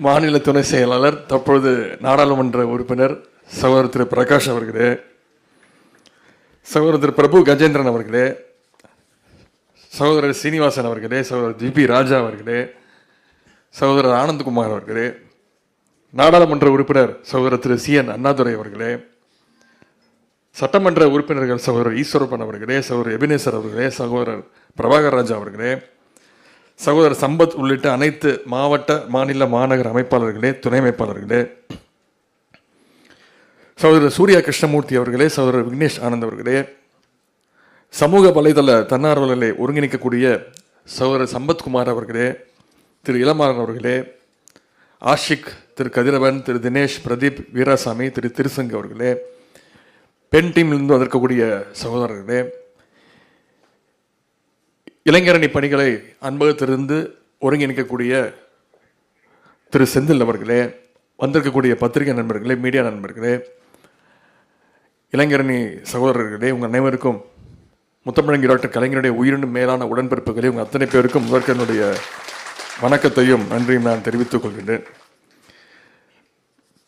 மாநில துணை செயலாளர், தற்பொழுது நாடாளுமன்ற உறுப்பினர் சகோதரர் திரு பிரகாஷ் அவர்களே, சகோதரர் திரு பிரபு கஜேந்திரன் அவர்களே, சகோதரர் சீனிவாசன் அவர்களே, சகோதரர் ஜிபி ராஜா அவர்களே, சகோதரர் ஆனந்த்குமார் அவர்களே, நாடாளுமன்ற உறுப்பினர் சகோதரர் திரு CN அண்ணாதுரை அவர்களே, சட்டமன்ற உறுப்பினர்கள் சகோதரர் ஈஸ்வரப்பன் அவர்களே, சகோதரர் எபினேசர் அவர்களே, சகோதரர் பிரபாகர் ராஜா அவர்களே, சகோதரர் சம்பத் உள்ளிட்ட அனைத்து மாவட்ட மாநில மாநகர அமைப்பாளர்களே, துணை அமைப்பாளர்களே, சகோதரர் சூர்யா கிருஷ்ணமூர்த்தி அவர்களே, சகோதரர் விக்னேஷ் ஆனந்த் அவர்களே, சமூக வலைதள தன்னார்வலர்களை ஒருங்கிணைக்கக்கூடிய சகோதரர் சம்பத்குமார் அவர்களே, திரு இளமாறன் அவர்களே, ஆஷிக், திரு கதிரவன், திரு தினேஷ், பிரதீப், வீராசாமி, திரு திருசங்கு அவர்களே, பெண் டீமிலிருந்து வந்திருக்கக்கூடிய சகோதரர்களே, இளைஞரணி பணிகளை அன்பகத்திலிருந்து ஒருங்கிணைக்கக்கூடிய திரு செந்தில் அவர்களே, வந்திருக்கக்கூடிய பத்திரிகை நண்பர்களே, மீடியா நண்பர்களே, இளைஞரணி சகோதரர்களே, உங்கள் அனைவருக்கும் முத்தமிழங்கி டாக்டர் கலைஞருடைய உயிரினும் மேலான உடன்பிறப்புகளே, உங்கள் அத்தனை பேருக்கும் முதற்கனுடைய வணக்கத்தையும் நன்றியும் நான் தெரிவித்துக் கொள்கின்றேன்.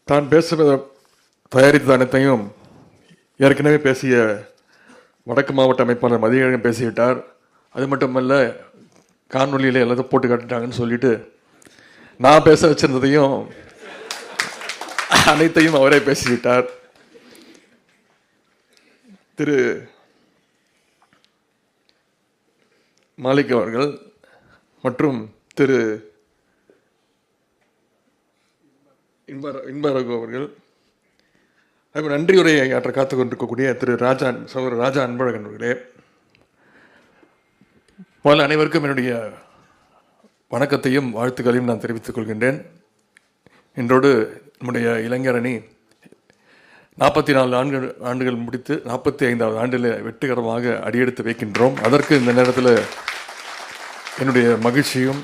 தான் பேசுவதை தயாரித்த அனைத்தையும் ஏற்கனவே பேசிய வடக்கு மாவட்ட அமைப்பாளர் மதியழகன் பேசிவிட்டார். அது மட்டுமல்ல, காணொலியில் எல்லாத்தையும் போட்டு காட்டிட்டாங்கன்னு சொல்லிட்டு நான் பேச வச்சிருந்ததையும் அனைத்தையும் அவரே பேசிவிட்டார். திரு மாலிக் அவர்கள் மற்றும் திரு இன்பரகு அவர்கள், அதுமாதிரி நன்றி உரையை ஆற்ற காத்து கொண்டிருக்கக்கூடிய திரு ராஜா, சகோதரர் ராஜா அன்பழகன் அவர்களே, முதல்ல அனைவருக்கும் என்னுடைய வணக்கத்தையும் வாழ்த்துக்களையும் நான் தெரிவித்துக் கொள்கின்றேன். இன்றோடு நம்முடைய இளைஞரணி 44 ஆண்டுகள் முடித்து 45வது ஆண்டில் வெற்றிகரமாக அடியெடுத்து வைக்கின்றோம். அதற்கு இந்த நேரத்தில் என்னுடைய மகிழ்ச்சியும்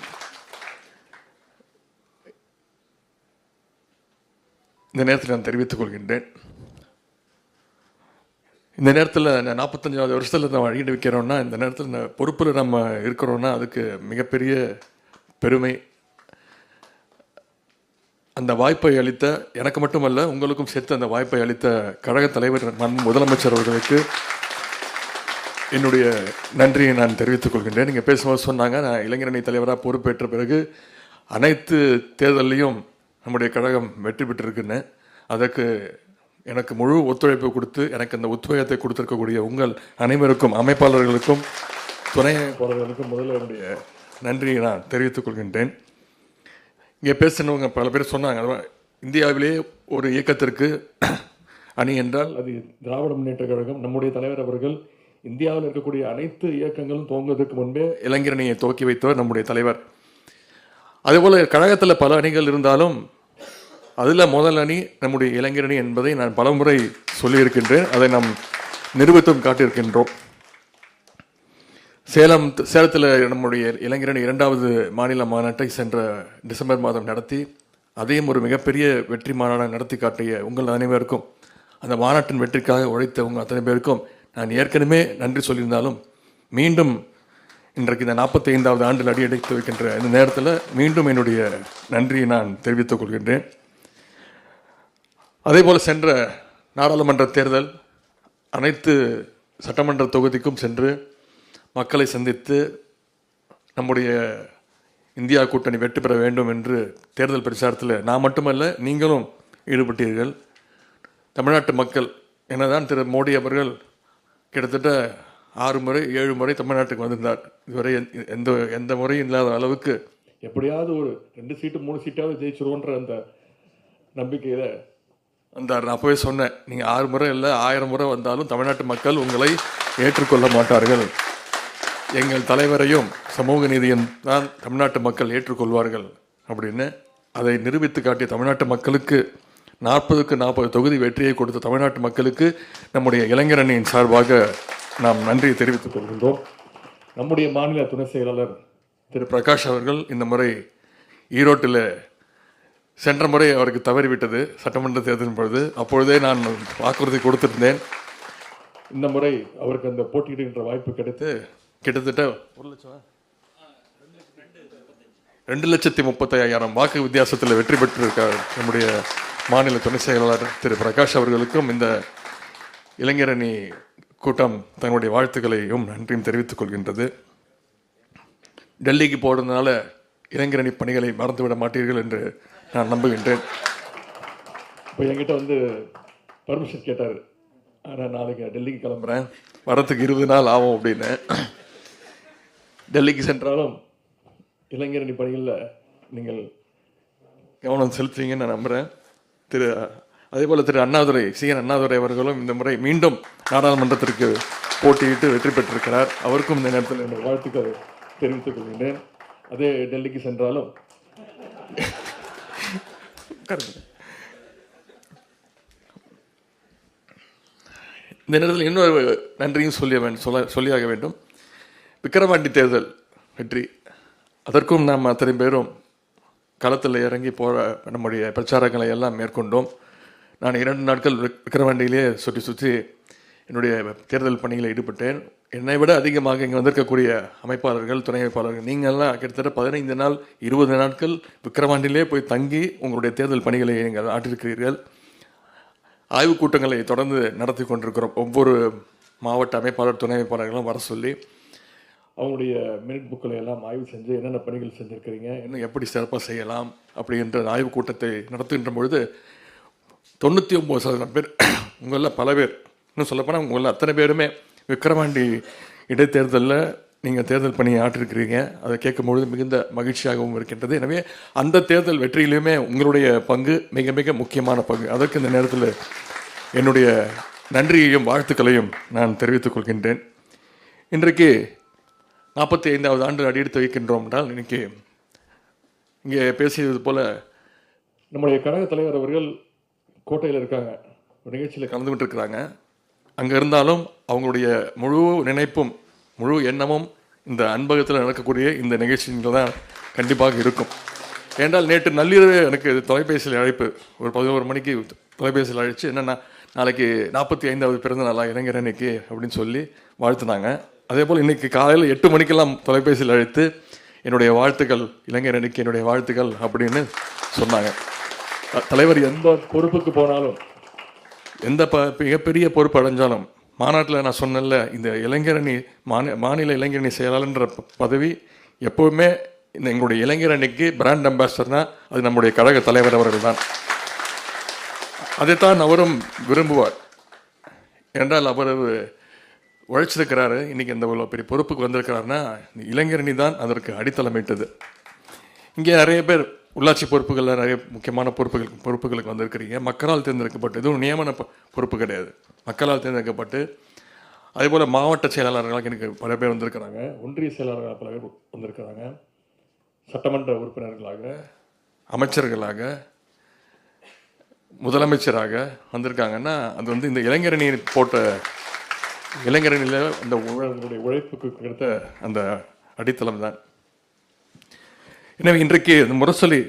இந்த நேரத்தில் நான் தெரிவித்துக் கொள்கின்றேன். இந்த நேரத்தில் 45வது வருஷத்தில் நம்ம அடியெடுத்து வைக்கிறோம்னா, இந்த நேரத்தில் இந்த பொறுப்பில் நம்ம இருக்கிறோன்னா அதுக்கு மிகப்பெரிய பெருமை. அந்த வாய்ப்பை அளித்த எனக்கு மட்டுமல்ல, உங்களுக்கும் சேர்த்து அந்த வாய்ப்பை அளித்த கழக தலைவர் முதலமைச்சர் அவர்களுக்கு என்னுடைய நன்றியை நான் தெரிவித்துக் கொள்கின்றேன். நீங்கள் பேசும்போது சொன்னாங்க, நான் இளைஞரணி தலைவராக பொறுப்பேற்ற பிறகு அனைத்து தேர்தலையும் நம்முடைய கழகம் வெற்றி பெற்றிருக்குன்னு. அதற்கு எனக்கு முழு ஒத்துழைப்பு கொடுத்து எனக்கு அந்த உத்வேகத்தை கொடுத்திருக்கக்கூடிய உங்கள் அனைவருக்கும், அமைப்பாளர்களுக்கும் துணை அமைப்பாளர்களுக்கும் முதல்ல என்னுடைய நன்றியை நான் தெரிவித்துக் கொள்கின்றேன். இங்கே பேசினவங்க பல பேர் சொன்னாங்க, இந்தியாவிலே ஒரு இயக்கத்திற்கு அணி என்றால் அது திராவிட முன்னேற்ற கழகம். நம்முடைய தலைவர் அவர்கள் இந்தியாவில் இருக்கக்கூடிய அனைத்து இயக்கங்களும் துவங்குவதற்கு முன்பே இளைஞரணியை துவக்கி வைத்தவர் நம்முடைய தலைவர். அதேபோல் கழகத்தில் பல அணிகள் இருந்தாலும் அதில் முதல் அணி நம்முடைய இளைஞரணி என்பதை நான் பலமுறை சொல்லியிருக்கின்றேன். அதை நாம் நிரூபித்தும் காட்டியிருக்கின்றோம். சேலத்தில் நம்முடைய இளைஞரணி 2வது மாநில மாநாட்டை சென்ற டிசம்பர் மாதம் நடத்தி, அதையும் ஒரு மிகப்பெரிய வெற்றி மாநாடாக நடத்தி காட்டிய உங்கள் அனைவருக்கும், அந்த மாநாட்டின் வெற்றிக்காக உழைத்த உங்கள் அத்தனை பேருக்கும் நான் ஏற்கனவே நன்றி சொல்லியிருந்தாலும் மீண்டும் இன்றைக்கு இந்த 45வது ஆண்டில் அடியெடுத்து வைக்கின்ற இந்த நேரத்தில் மீண்டும் என்னுடைய நன்றியை நான் தெரிவித்துக் கொள்கின்றேன். அதேபோல் சென்ற நாடாளுமன்ற தேர்தல் அனைத்து சட்டமன்ற தொகுதிக்கும் சென்று மக்களை சந்தித்து நம்முடைய இந்தியா கூட்டணி வெற்றி பெற வேண்டும் என்று தேர்தல் பிரச்சாரத்தில் நான் மட்டுமல்ல நீங்களும் ஈடுபட்டீர்கள். தமிழ்நாட்டு மக்கள் என்னதான் திரு மோடி அவர்கள் கிட்டத்தட்ட 6 முறை 7 முறை தமிழ்நாட்டுக்கு வந்திருந்தார். இதுவரை எந்த முறையும் இல்லாத அளவுக்கு எப்படியாவது ஒரு 2 சீட்டு 3 சீட்டாவது ஜெயிச்சிருவோன்ற அந்த நம்பிக்கையில் வந்தார். நான் அப்போவே சொன்னேன், நீங்கள் 6 முறை இல்லை 1000 முறை வந்தாலும் தமிழ்நாட்டு மக்கள் உங்களை ஏற்றுக்கொள்ள மாட்டார்கள். எங்கள் தலைவரையும் சமூக நீதியும் தான் தமிழ்நாட்டு மக்கள் ஏற்றுக்கொள்வார்கள் அப்படின்னு அதை நிரூபித்து காட்டிய தமிழ்நாட்டு மக்களுக்கு 40க்கு 40 தொகுதி வெற்றியை கொடுத்த தமிழ்நாட்டு மக்களுக்கு நம்முடைய இளைஞரணியின் சார்பாக நாம் நன்றியை தெரிவித்துக் கொள்கின்றோம். நம்முடைய மாநில துணை செயலாளர் திரு பிரகாஷ் அவர்கள் இந்த முறை ஈரோட்டில், சென்ற முறை அவருக்கு தவறிவிட்டது சட்டமன்ற தேர்தலின் பொழுது, அப்பொழுதே நான் வாக்குறுதி கொடுத்திருந்தேன். இந்த முறை அவருக்கு அந்த போட்டியிடுகின்ற வாய்ப்பு கிடைத்து கிட்டத்தட்ட 1 லட்சம் 2,35,000 வாக்கு வித்தியாசத்தில் வெற்றி பெற்றிருக்கார் நம்முடைய மாநில துணை செயலாளர் திரு பிரகாஷ் அவர்களுக்கும் இந்த இளைஞரணி கூட்டம் தன்னுடைய வாழ்த்துக்களையும் நன்றியும் தெரிவித்துக் கொள்கின்றது. டெல்லிக்கு போடுறதுனால இளைஞரணி பணிகளை மறந்துவிட மாட்டீர்கள் என்று நான் நம்புகின்றேன். இப்போ என்கிட்ட பர்மிஷன் கேட்டார், ஆனால் நாளைக்கு டெல்லிக்கு கிளம்புறேன், வரத்துக்கு 20 நாள் ஆகும் அப்படின்னு. டெல்லிக்கு சென்றாலும் இளைஞரணி பணிகளில் நீங்கள் கவனம் செலுத்துவீங்கன்னு நான் நம்புகிறேன். அதேபோல் திரு அண்ணாதுரை, CN அண்ணாதுரை அவர்களும் இந்த முறை மீண்டும் நாடாளுமன்றத்திற்கு போட்டியிட்டு வெற்றி பெற்றிருக்கிறார். அவருக்கும் இந்த நேரத்தில் என்னுடைய வாழ்த்துக்களை தெரிவித்துக் கொள்கின்றேன். அதே டெல்லிக்கு சென்றாலும் இந்த நேரத்தில் இன்னொரு நன்றியும் சொல்லியாக வேண்டும். விக்கிரவாண்டி தேர்தல் வெற்றி, அதற்கும் நாம் அத்தனை பேரும் களத்தில் இறங்கி நம்முடைய பிரச்சாரங்களை எல்லாம் மேற்கொண்டோம். நான் 2 நாட்கள் விக்கிரவாண்டியிலே சுற்றி என்னுடைய தேர்தல் பணியில் ஈடுபட்டேன். என்னை விட அதிகமாக இங்கே வந்திருக்கக்கூடிய அமைப்பாளர்கள், துணை அமைப்பாளர்கள், நீங்கள்லாம் கிட்டத்தட்ட 15 நாள் 20 நாட்கள் விக்கிரவாண்டியிலே போய் தங்கி உங்களுடைய தேர்தல் பணிகளை நீங்கள் ஆற்றிருக்கிறீர்கள். ஆய்வுக் கூட்டங்களை தொடர்ந்து நடத்தி கொண்டிருக்கிறோம். ஒவ்வொரு மாவட்ட அமைப்பாளர், துணை அமைப்பாளர்களும் வர சொல்லி அவங்களுடைய மினிட் புக்களை எல்லாம் ஆய்வு செஞ்சு என்னென்ன பணிகள் செஞ்சுருக்கிறீங்க, இன்னும் எப்படி சிறப்பாக செய்யலாம் அப்படின்ற ஆய்வுக் கூட்டத்தை நடத்துகின்ற பொழுது 99% பேர், உங்களில் பல பேர், இன்னும் சொல்லப்போனால் உங்களில் அத்தனை பேருமே விக்கிரவாண்டி இடைத்தேர்தலில் நீங்கள் தேர்தல் பணியை ஆற்றிருக்கிறீங்க. அதை கேட்கும்பொழுது மிகுந்த மகிழ்ச்சியாகவும் இருக்கின்றது. எனவே அந்த தேர்தல் வெற்றியிலுமே உங்களுடைய பங்கு மிக மிக முக்கியமான பங்கு. அதற்கு இந்த நேரத்தில் என்னுடைய நன்றியையும் வாழ்த்துக்களையும் நான் தெரிவித்துக் கொள்கின்றேன். இன்றைக்கு 45வது ஆண்டு அடியெடுத்து வைக்கின்றோம் என்றால், இன்னைக்கு இங்கே பேசியது போல் நம்முடைய கழக தலைவர் அவர்கள் கோட்டையில் இருக்காங்க, ஒரு நிகழ்ச்சியில் கலந்துகிட்டு இருக்கிறாங்க. அங்கே இருந்தாலும் அவங்களுடைய முழு நினைப்பும் முழு எண்ணமும் இந்த அன்பகத்தில் நடக்கக்கூடிய இந்த நிகழ்ச்சிகள் தான் கண்டிப்பாக இருக்கும். ஏன்றால் நேற்று நள்ளிரவு எனக்கு தொலைபேசியில் அழைப்பு, ஒரு 11 மணிக்கு தொலைபேசியில் அழைச்சி, என்னென்னா நாளைக்கு 45வது பிறந்த நாளா இளைஞரணிக்கு அப்படின்னு சொல்லி வாழ்த்துனாங்க. அதே போல் இன்றைக்கி காலையில் 8 மணிக்கெல்லாம் தொலைபேசியில் அழைத்து என்னுடைய வாழ்த்துக்கள், இளைஞரணிக்கு என்னுடைய வாழ்த்துக்கள் அப்படின்னு சொன்னாங்க. தலைவர் எந்த பொறுப்புக்கு போனாலும், எந்த மிகப்பெரிய பொறுப்பு அடைஞ்சாலும், மாநாட்டில் நான் சொன்னேன்ல, இந்த இளைஞரணி மாநில இளைஞரணி செயலாளர்ன்ற பதவி எப்போவுமே இந்த எங்களுடைய இளைஞரணிக்கு பிராண்ட் அம்பாசிடர்னா அது நம்முடைய கழக தலைவர் அவர்கள் தான். அதைத்தான் அவரும் விரும்புவார். என்றால் அவர் உழைச்சிருக்கிறாரு. இன்றைக்கி இந்த இவ்வளோ பெரிய பொறுப்புக்கு வந்திருக்கிறாருன்னா இளைஞரணி தான் அதற்கு அடித்தளமிட்டது. இங்கே நிறைய பேர் உள்ளாட்சி பொறுப்புகளில் நிறைய முக்கியமான பொறுப்புகளுக்கு வந்திருக்கிறீங்க. மக்களால் தேர்ந்தெடுக்கப்பட்டு, இதுவும் நியமன பொறுப்பு கிடையாது, மக்களால் தேர்ந்தெடுக்கப்பட்டு. அதேபோல் மாவட்ட செயலாளர்களாக எனக்கு பல பேர் வந்திருக்கிறாங்க, ஒன்றிய செயலாளர்களாக பல பேர் வந்திருக்கிறாங்க, சட்டமன்ற உறுப்பினர்களாக, அமைச்சர்களாக, முதலமைச்சராக வந்திருக்காங்கன்னா அது இந்த இளைஞரணி போட்ட இளைஞரணியில் அந்த உங்களுடைய உழைப்புக்கு கிடைத்த அந்த அடித்தளம் தான். எனவே இன்றைக்கு இந்த முரசொலி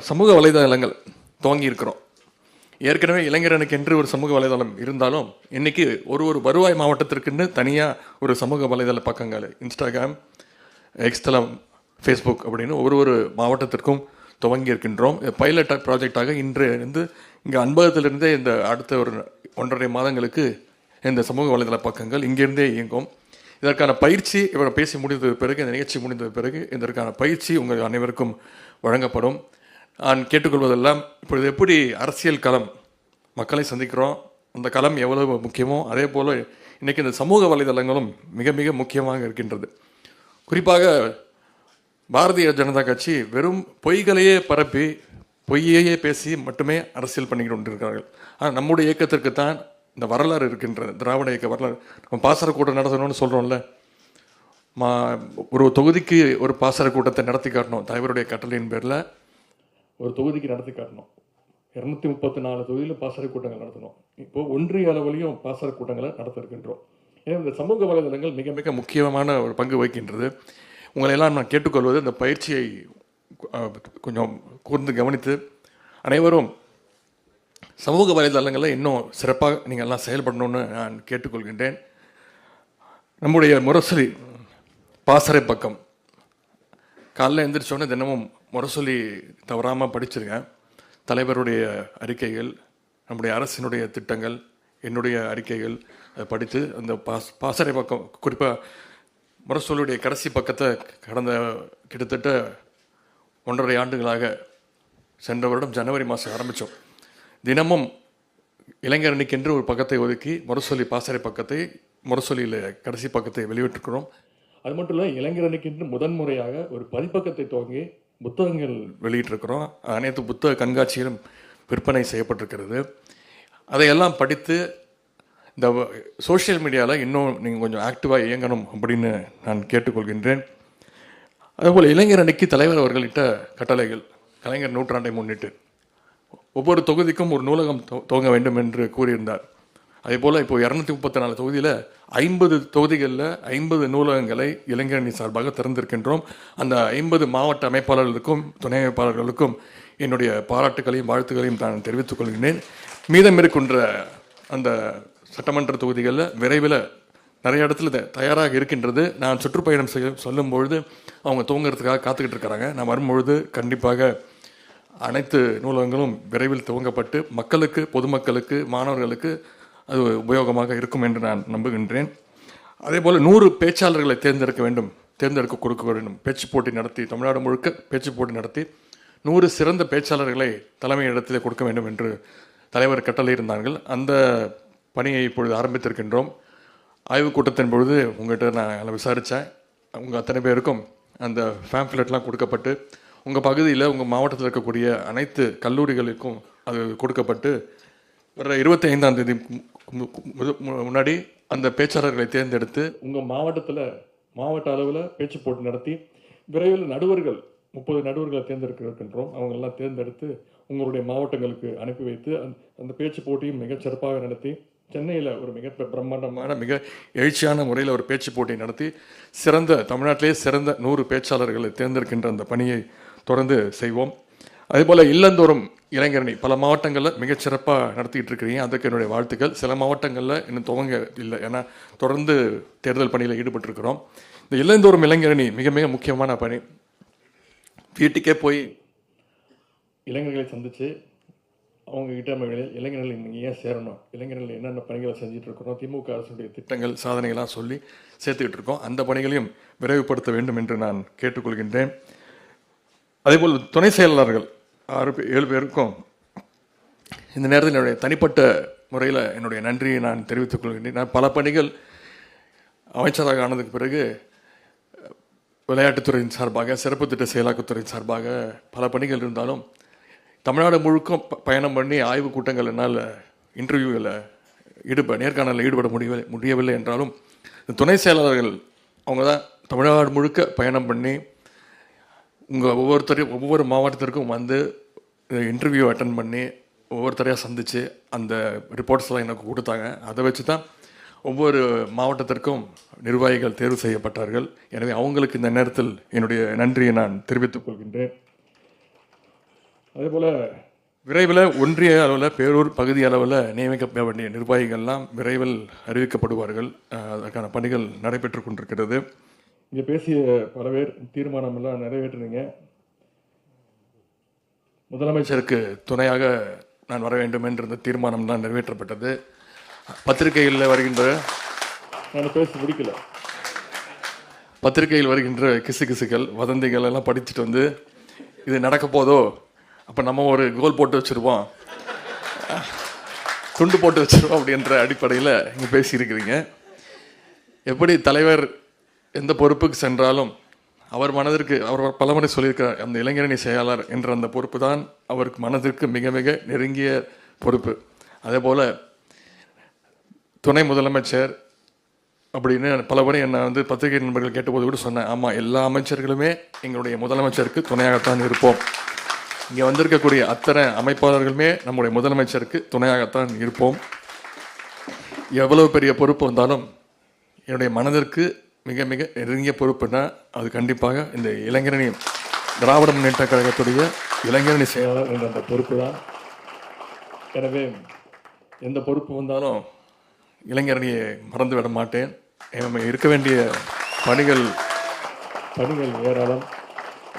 சமூக வலைதளங்கள் துவங்கி இருக்கிறோம். ஏற்கனவே இளைஞரனுக்கு என்று ஒரு சமூக வலைதளம் இருந்தாலும் இன்னைக்கு ஒரு வருவாய் மாவட்டத்திற்குன்னு தனியாக ஒரு சமூக வலைதள பக்கங்கள், இன்ஸ்டாகிராம், எக்ஸ்தலம், ஃபேஸ்புக் அப்படின்னு ஒரு மாவட்டத்திற்கும் துவங்கி இருக்கின்றோம். பைலட் ப்ராஜெக்டாக இன்று இங்கே அன்பகத்திலிருந்தே இந்த அடுத்த ஒரு 1.5 மாதங்களுக்கு இந்த சமூக வலைதள பக்கங்கள் இங்கிருந்தே இயங்கும். இதற்கான பயிற்சி இவரை பேசி முடிந்த பிறகு, இந்த நிகழ்ச்சி முடிந்த பிறகு இதற்கான பயிற்சி உங்கள் அனைவருக்கும் வழங்கப்படும். நான் கேட்டுக்கொள்வதெல்லாம், இப்பொழுது எப்படி அரசியல் களம் மக்களை சந்திக்கிறோம், அந்த களம் எவ்வளவு முக்கியமோ அதே போல் இன்றைக்கி இந்த சமூக வலைதளங்களும் மிக மிக முக்கியமாக இருக்கின்றது. குறிப்பாக பாரதிய ஜனதா கட்சி வெறும் பொய்களையே பரப்பி, பொய்யையே பேசி மட்டுமே அரசியல் பண்ணிக்கிட்டு கொண்டிருக்கிறார்கள். ஆனால் நம்முடைய இயக்கத்திற்கு தான் இந்த வரலாறு இருக்கின்றது, திராவிட இயக்க வரலாறு. நம்ம பாசறை கூட்டம் நடத்தணும்னு சொல்கிறோம்ல, ஒரு தொகுதிக்கு ஒரு பாசறை கூட்டத்தை நடத்தி காட்டணும். தலைவருடைய கட்டளையின் பேரில் ஒரு தொகுதிக்கு நடத்தி காட்டணும். 234 தொகுதியில் பாசறை கூட்டங்கள் நடத்தணும். இப்போது ஒன்றிய அளவிலையும் பாசறை கூட்டங்களை நடத்த இருக்கின்றோம். ஏன்னா இந்த சமூக வலைதளங்கள் மிக மிக முக்கியமான ஒரு பங்கு வகிக்கின்றது. உங்களையெல்லாம் நான் கேட்டுக்கொள்வது, இந்த பயிற்சியை கொஞ்சம் கூர்ந்து கவனித்து அனைவரும் சமூக வலைதளங்களில் இன்னும் சிறப்பாக நீங்கள் எல்லாம் செயல்படணும்னு நான் கேட்டுக்கொள்கின்றேன். நம்முடைய முரசொலி பாசறை பக்கம் காலைல எழுந்திரிச்சோன்னே தினமும் முரசொலி தவறாமல் படிச்சிருக்கேன். தலைவருடைய அறிக்கைகள், நம்முடைய அரசினுடைய திட்டங்கள், என்னுடைய அறிக்கைகள் அதை படித்து அந்த பாசறை பக்கம், குறிப்பாக முரசொலியுடைய கடைசி பக்கத்தை கடந்த கிட்டத்தட்ட 1.5 ஆண்டுகளாக சென்ற வருடம் ஜனவரி மாதம் ஆரம்பித்தோம். தினமும் இளைஞர் அணிக்கென்று ஒரு பக்கத்தை ஒதுக்கி முரசொலி பாசறை பக்கத்தை, முரசொலியில் கடைசி பக்கத்தை வெளியிட்டிருக்கிறோம். அது மட்டும் இல்லை, இளைஞர் அணிக்கென்று முதன்முறையாக ஒரு பதிப்பக்கத்தை துவங்கி புத்தகங்கள் வெளியிட்டிருக்கிறோம். அனைத்து புத்தக கண்காட்சியிலும் விற்பனை செய்யப்பட்டிருக்கிறது. அதையெல்லாம் படித்து இந்த சோஷியல் மீடியாவில் இன்னும் நீங்கள் கொஞ்சம் ஆக்டிவாக இயங்கணும் அப்படின்னு நான் கேட்டுக்கொள்கின்றேன். அதுபோல் இளைஞர் அணிக்கு தலைவர் அவர்களிட்ட கட்டளைகள், கலைஞர் நூற்றாண்டை முன்னிட்டு ஒவ்வொரு தொகுதிக்கும் ஒரு நூலகம் துவங்க வேண்டும் என்று கூறியிருந்தார். அதேபோல் இப்போ 234 தொகுதியில் 50 தொகுதிகளில் 50 நூலகங்களை இளைஞரணி சார்பாக திறந்திருக்கின்றோம். அந்த 50 மாவட்ட அமைப்பாளர்களுக்கும் துணை அமைப்பாளர்களுக்கும் என்னுடைய பாராட்டுகளையும் வாழ்த்துக்களையும் நான் தெரிவித்துக் கொள்கிறேன். மீதம் இருக்கின்ற அந்த சட்டமன்ற தொகுதிகளில் விரைவில் நிறைய இடத்துல தயாராக இருக்கின்றது. நான் சுற்றுப்பயணம் சொல்லும்பொழுது அவங்க துவங்கிறதுக்காக காத்துக்கிட்டு இருக்கிறாங்க. நான் வரும்பொழுது கண்டிப்பாக அனைத்து நூலகங்களும் விரைவில் துவங்கப்பட்டு மக்களுக்கு, பொதுமக்களுக்கு, மாணவர்களுக்கு அது உபயோகமாக இருக்கும் என்று நான் நம்புகின்றேன். அதேபோல் 100 பேச்சாளர்களை தேர்ந்தெடுக்க கொடுக்க வேண்டும். பேச்சு போட்டி நடத்தி, தமிழ்நாடு முழுக்க பேச்சு போட்டி நடத்தி 100 சிறந்த பேச்சாளர்களை தலைமை இடத்திலே கொடுக்க வேண்டும் என்று தலைவர் கட்டளை இருந்தார்கள். அந்த பணியை இப்பொழுது ஆரம்பித்திருக்கின்றோம். ஆய்வுக் கூட்டத்தின் பொழுது உங்கள்கிட்ட நான் விசாரித்தேன். உங்கள் அத்தனை பேருக்கும் அந்த ஃபேம்ப்ளெட்லாம் கொடுக்கப்பட்டு, உங்கள் பகுதியில், உங்கள் மாவட்டத்தில் இருக்கக்கூடிய அனைத்து கல்லூரிகளுக்கும் அது கொடுக்கப்பட்டு, வர 25ஆம் தேதி முன்னாடி அந்த பேச்சாளர்களை தேர்ந்தெடுத்து உங்கள் மாவட்ட அளவில் பேச்சு போட்டி நடத்தி விரைவில் 30 நடுவர்களை தேர்ந்தெடுக்கின்றோம். அவங்களெல்லாம் தேர்ந்தெடுத்து உங்களுடைய மாவட்டங்களுக்கு அனுப்பி வைத்து அந்த பேச்சு போட்டியும் மிகச்சிறப்பாக நடத்தி, சென்னையில் ஒரு மிக பிரம்மாண்டமான, மிக எழுச்சியான முறையில் ஒரு பேச்சு போட்டி நடத்தி தமிழ்நாட்டிலே சிறந்த 100 பேச்சாளர்களை தேர்ந்தெடுக்கின்ற அந்த பணியை தொடர்ந்து செய்வோம். அதேபோல் இல்லந்தோறும் இளைஞரணி பல மாவட்டங்களில் மிகச்சிறப்பாக நடத்திக்கிட்டு இருக்கிறீங்க. அதுக்கு என்னுடைய வாழ்த்துக்கள். சில மாவட்டங்களில் இன்னும் துவங்க இல்லை, ஏன்னா தொடர்ந்து தேர்தல் பணியில் ஈடுபட்டிருக்கிறோம். இந்த இல்லந்தோறும் இளைஞரணி மிக மிக முக்கியமான பணி. வீட்டுக்கே போய் இளைஞர்களை சந்தித்து அவங்ககிட்ட நம்ம இளைஞர்கள் நீங்கள் ஏன் சேரணும், இளைஞர்கள் என்னென்ன பணிகளை செஞ்சுட்டு இருக்கிறோம், திமுக அரசுடைய திட்டங்கள், சாதனைகளாக சொல்லி சேர்த்துக்கிட்டு இருக்கோம். அந்த பணிகளையும் விரைவுபடுத்த வேண்டும் என்று நான் கேட்டுக்கொள்கின்றேன். அதேபோல் துணை செயலாளர்கள் 7 பேருக்கும் இந்த நேரத்தில் என்னுடைய தனிப்பட்ட முறையில் என்னுடைய நன்றியை நான் தெரிவித்துக் கொள்கின்றேன். நான் பல பணிகள் அமைச்சராக ஆனதுக்கு பிறகு விளையாட்டுத்துறையின் சார்பாக, சிறப்பு திட்ட செயலாக்கத்துறையின் சார்பாக பல பணிகள் இருந்தாலும் தமிழ்நாடு முழுக்கும் பயணம் பண்ணி ஆய்வுக் கூட்டங்கள் என்னால் இன்டர்வியூவில் நேர்காணலில் ஈடுபட முடியவில்லை என்றாலும் துணை செயலாளர்கள் அவங்க தான் தமிழ்நாடு முழுக்க பயணம் பண்ணி ஒவ்வொரு மாவட்டத்திற்கும் வந்து இன்டர்வியூ அட்டன் பண்ணி ஒவ்வொருத்தரையாக சந்தித்து அந்த ரிப்போர்ட்ஸ்லாம் எனக்கு கொடுத்தாங்க. அதை வச்சு தான் ஒவ்வொரு மாவட்டத்திற்கும் நிர்வாகிகள் தேர்வு செய்யப்பட்டார்கள். எனவே அவங்களுக்கு இந்த நேரத்தில் என்னுடைய நன்றியை நான் தெரிவித்துக் கொள்கின்றேன். அதேபோல் விரைவில் ஒன்றிய அளவில், பேரூர் பகுதி அளவில் நியமிக்கப்பட வேண்டிய நிர்வாகிகள்லாம் விரைவில் அறிவிக்கப்படுவார்கள். அதற்கான பணிகள் நடைபெற்று கொண்டிருக்கிறது. இங்கே பேசிய பல பேர் தீர்மானமெல்லாம் நிறைவேற்றினீங்க. முதலமைச்சருக்கு துணையாக நான் வர வேண்டும் என்ற இந்த தீர்மானம் தான் நிறைவேற்றப்பட்டது. பத்திரிகைகளில் வருகின்ற, நான் பேசி முடிக்கல, பத்திரிகையில் வருகின்ற கிசுகிசுகள், வதந்திகள் எல்லாம் படிச்சுட்டு வந்து இது நடக்க போதோ, அப்போ நம்ம ஒரு கோல் போட்டு வச்சுருவோம், துண்டு போட்டு வச்சுருவோம் அப்படின்ற அடிப்படையில் இங்கே பேசியிருக்கிறீங்க. எப்படி தலைவர் எந்த பொறுப்புக்கு சென்றாலும் அவர் பலமுறை சொல்லியிருக்கிறார், அந்த இளைஞரணி செயலாளர் என்ற அந்த பொறுப்பு தான் அவருக்கு மனதிற்கு மிக மிக நெருங்கிய பொறுப்பு. அதே போல் துணை முதலமைச்சர் அப்படின்னு பல முறை என்னை வந்து பத்திரிகை நண்பர்கள் கேட்டபோது கூட சொன்னேன், ஆமாம், எல்லா அமைச்சர்களுமே எங்களுடைய முதலமைச்சருக்கு துணையாகத்தான் இருப்போம். இங்கே வந்திருக்கக்கூடிய அத்தனை அமைப்பாளர்களுமே நம்முடைய முதலமைச்சருக்கு துணையாகத்தான் இருப்போம். எவ்வளவு பெரிய பொறுப்பு வந்தாலும் என்னுடைய மனதிற்கு மிக மிக நெருங்கிய பொறுப்புனா அது கண்டிப்பாக இந்த இளைஞரணி, திராவிட முன்னேற்ற கழகத்துடைய இளைஞரணி செயலாளர் என்ற அந்த பொறுப்பு தான். எனவே எந்த பொறுப்பு வந்தாலும் இளைஞரணியை மறந்துவிட மாட்டேன். இருக்க வேண்டிய பணிகள் ஏராளம்.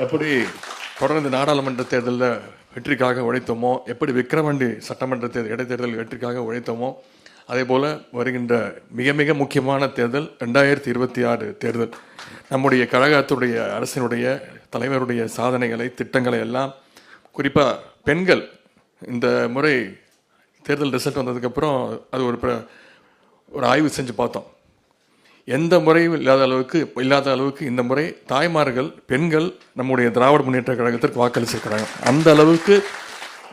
எப்படி தொடர்ந்து நாடாளுமன்ற தேர்தலில் வெற்றிக்காக உழைத்தோமோ, எப்படி விக்கிரவாண்டி சட்டமன்ற இடைத்தேர்தல் வெற்றிக்காக உழைத்தோமோ, அதே போல் வருகின்ற மிக மிக முக்கியமான தேர்தல் 2026 தேர்தல் நம்முடைய கழகத்துடைய அரசினுடைய தலைவருடைய சாதனைகளை திட்டங்களை எல்லாம், குறிப்பாக பெண்கள் இந்த முறை தேர்தல் ரிசல்ட் வந்ததுக்கப்புறம் அது ஒரு ஆய்வு செஞ்சு பார்த்தோம். எந்த முறையும் இல்லாத அளவுக்கு இந்த முறை தாய்மார்கள் பெண்கள் நம்முடைய திராவிட முன்னேற்ற கழகத்திற்கு வாக்களிச்சிருக்கிறாங்க. அந்த அளவுக்கு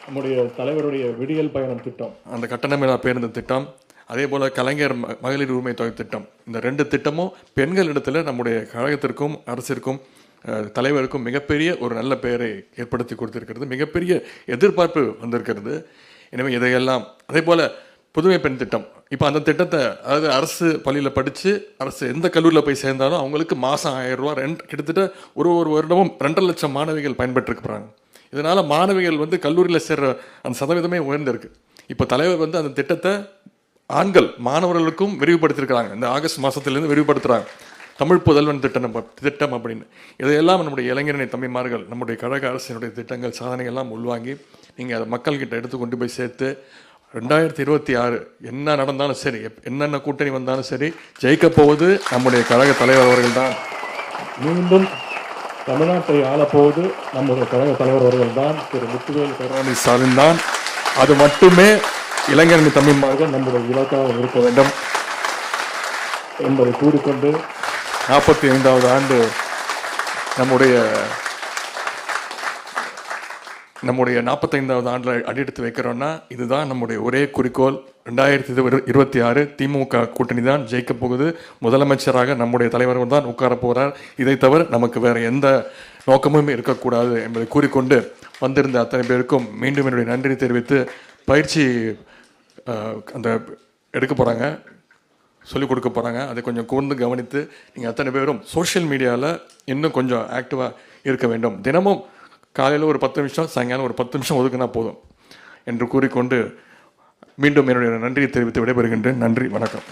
நம்முடைய தலைவருடைய விடியல் பயணம் திட்டம், அந்த கட்டணமில்லா பேருந்து திட்டம், அதே போல் கலைஞர் மகளிர் உரிமை தொகை திட்டம், இந்த 2 திட்டமும் பெண்களிடத்தில் நம்முடைய கழகத்திற்கும் அரசிற்கும் தலைவருக்கும் மிகப்பெரிய ஒரு நல்ல பெயரை ஏற்படுத்தி கொடுத்திருக்கிறது. மிகப்பெரிய எதிர்பார்ப்பு வந்திருக்கிறது. எனவே இதையெல்லாம் அதே போல் புதுமை பெண் திட்டம், இப்போ அந்த திட்டத்தை, அதாவது அரசு பள்ளியில் படித்து அரசு எந்த கல்லூரியில் போய் சேர்ந்தாலும் அவங்களுக்கு மாதம் 1000 ரூபா கிட்டத்தட்ட ஒரு வருடமும் 2.5 லட்சம் மாணவிகள் பயன்பெற்றுக்கிறாங்க. இதனால் மாணவிகள் கல்லூரியில் சேர்ற அந்த சதவீதமே உயர்ந்திருக்கு. இப்போ தலைவர் அந்த திட்டத்தை ஆண்கள் மாணவர்களுக்கும் விரிவுபடுத்தியிருக்கிறாங்க. இந்த ஆகஸ்ட் மாதத்துலேருந்து விரிவுபடுத்துகிறாங்க. தமிழ் புதல்வன் திட்டம் அப்படின்னு. இதையெல்லாம் நம்முடைய இளைஞரணி தம்பிமார்கள் நம்முடைய கழக அரசினுடைய திட்டங்கள் சாதனைகள்லாம் உள்வாங்கி நீங்கள் அதை மக்கள்கிட்ட எடுத்து கொண்டு போய் சேர்த்து 2026 என்ன நடந்தாலும் சரி, என்னென்ன கூட்டணி வந்தாலும் சரி, ஜெயிக்கப் போவது நம்முடைய கழக தலைவர் அவர்கள் தான். மீண்டும் தமிழ்நாட்டை ஆளப்போவது நம்முடைய கழக தலைவர் அவர்கள் தான், திரு முத்துவேல் கருணாநிதி ஸ்டாலின் தான். அது மட்டுமே இளைஞரணி தம்பிமார்கள் நம்முடைய இலக்காக இருக்க வேண்டும் என்பதை கூறிக்கொண்டு 45வது ஆண்டு நம்முடைய 45வது ஆண்டில் அடியெடுத்து வைக்கிறோன்னா இதுதான் நம்முடைய ஒரே குறிக்கோள். 2026 திமுக கூட்டணி தான் ஜெயிக்க போகுது. முதலமைச்சராக நம்முடைய தலைவர் தான் உட்கார போகிறார். இதை தவிர நமக்கு வேறு எந்த நோக்கமும் இருக்கக்கூடாது என்பதை கூறிக்கொண்டு வந்திருந்த அத்தனை பேருக்கும் மீண்டும் என்னுடைய நன்றி தெரிவித்து, பயிற்சி அந்த எடுக்க போகிறாங்க, சொல்லிக் கொடுக்க போகிறாங்க, அதை கொஞ்சம் கூர்ந்து கவனித்து நீங்கள் அத்தனை பேரும் சோஷியல் மீடியாவில் இன்னும் கொஞ்சம் ஆக்டிவாக இருக்க வேண்டும். தினமும் காலையில் ஒரு 10 நிமிஷம், சாயங்காலம் ஒரு 10 நிமிஷம் ஒதுக்குனா போதும் என்று கூறிக்கொண்டு மீண்டும் என்னுடைய நன்றியை தெரிவித்து விடைபெறுகின்றேன். நன்றி, வணக்கம்.